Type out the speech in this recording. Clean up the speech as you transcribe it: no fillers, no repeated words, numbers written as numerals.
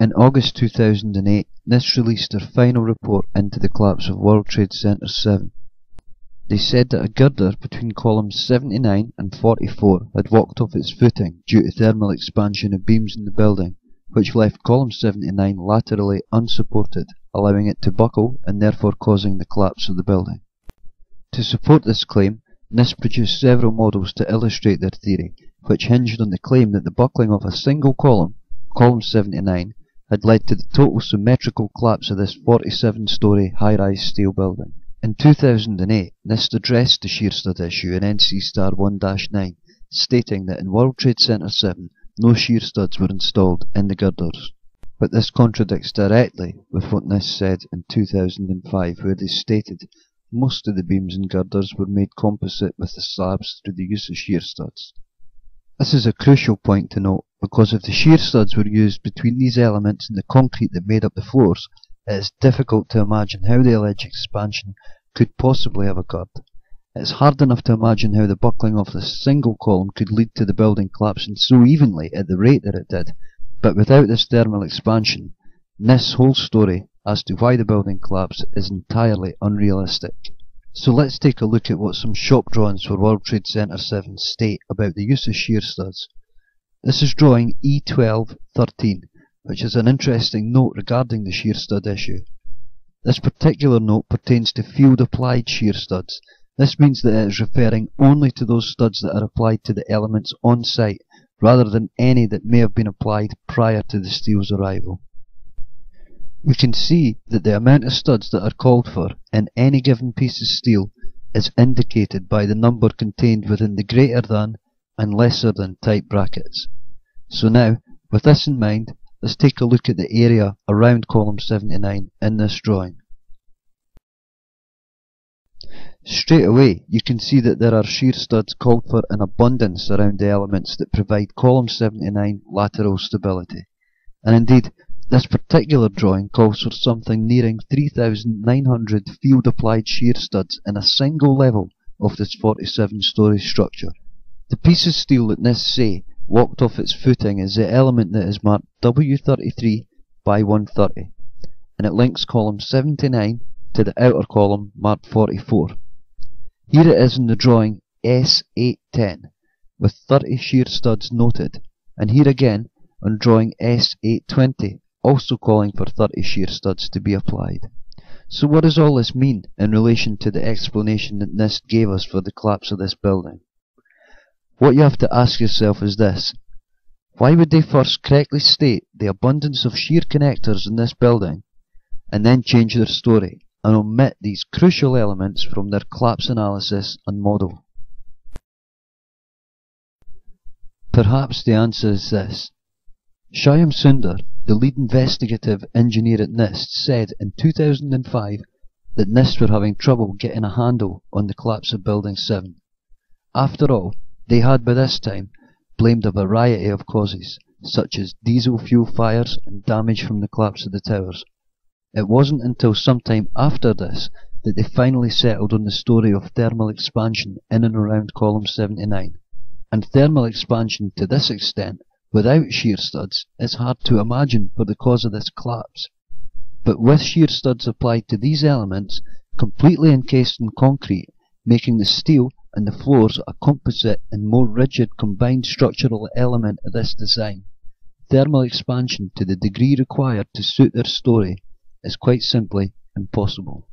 In August 2008, NIST released their final report into the collapse of World Trade Center 7. They said that a girder between columns 79 and 44 had walked off its footing due to thermal expansion of beams in the building, which left column 79 laterally unsupported, allowing it to buckle and therefore causing the collapse of the building. To support this claim, NIST produced several models to illustrate their theory, which hinged on the claim that the buckling of a single column, column 79, had led to the total symmetrical collapse of this 47-story high-rise steel building. In 2008, NIST addressed the shear stud issue in NC Star 1-9, stating that in World Trade Center 7, no shear studs were installed in the girders. But this contradicts directly with what NIST said in 2005, where they stated most of the beams and girders were made composite with the slabs through the use of shear studs. This is a crucial point to note, because if the shear studs were used between these elements and the concrete that made up the floors, it is difficult to imagine how the alleged expansion could possibly have occurred. It is hard enough to imagine how the buckling of this single column could lead to the building collapsing so evenly at the rate that it did, but without this thermal expansion, NIST's whole story as to why the building collapsed is entirely unrealistic. So let's take a look at what some shop drawings for World Trade Center 7 state about the use of shear studs. This is drawing E1213, which is an interesting note regarding the shear stud issue. This particular note pertains to field applied shear studs. This means that it is referring only to those studs that are applied to the elements on site, rather than any that may have been applied prior to the steel's arrival. We can see that the amount of studs that are called for in any given piece of steel is indicated by the number contained within the greater than and lesser than type brackets. So now, with this in mind, let's take a look at the area around column 79 in this drawing. Straight away, you can see that there are shear studs called for in abundance around the elements that provide column 79 lateral stability. And indeed, this particular drawing calls for something nearing 3,900 field-applied shear studs in a single level of this 47-story structure. The piece of steel that NIST say walked off its footing is the element that is marked W33 by 130, and it links column 79 to the outer column marked 44. Here it is in the drawing S810, with 30 shear studs noted, and here again on drawing S820, also calling for 30 shear studs to be applied. So what does all this mean in relation to the explanation that NIST gave us for the collapse of this building? What you have to ask yourself is this: why would they first correctly state the abundance of shear connectors in this building, and then change their story and omit these crucial elements from their collapse analysis and model? Perhaps the answer is this. Shyam Sundar, the lead investigative engineer at NIST, said in 2005 that NIST were having trouble getting a handle on the collapse of Building 7. After all, they had by this time blamed a variety of causes, such as diesel fuel fires and damage from the collapse of the towers. It wasn't until sometime after this that they finally settled on the story of thermal expansion in and around column 79. And thermal expansion to this extent, without shear studs, is hard to imagine for the cause of this collapse. But with shear studs applied to these elements, completely encased in concrete, making the steel and the floors a composite and more rigid combined structural element of this design, thermal expansion to the degree required to suit their story is quite simply impossible.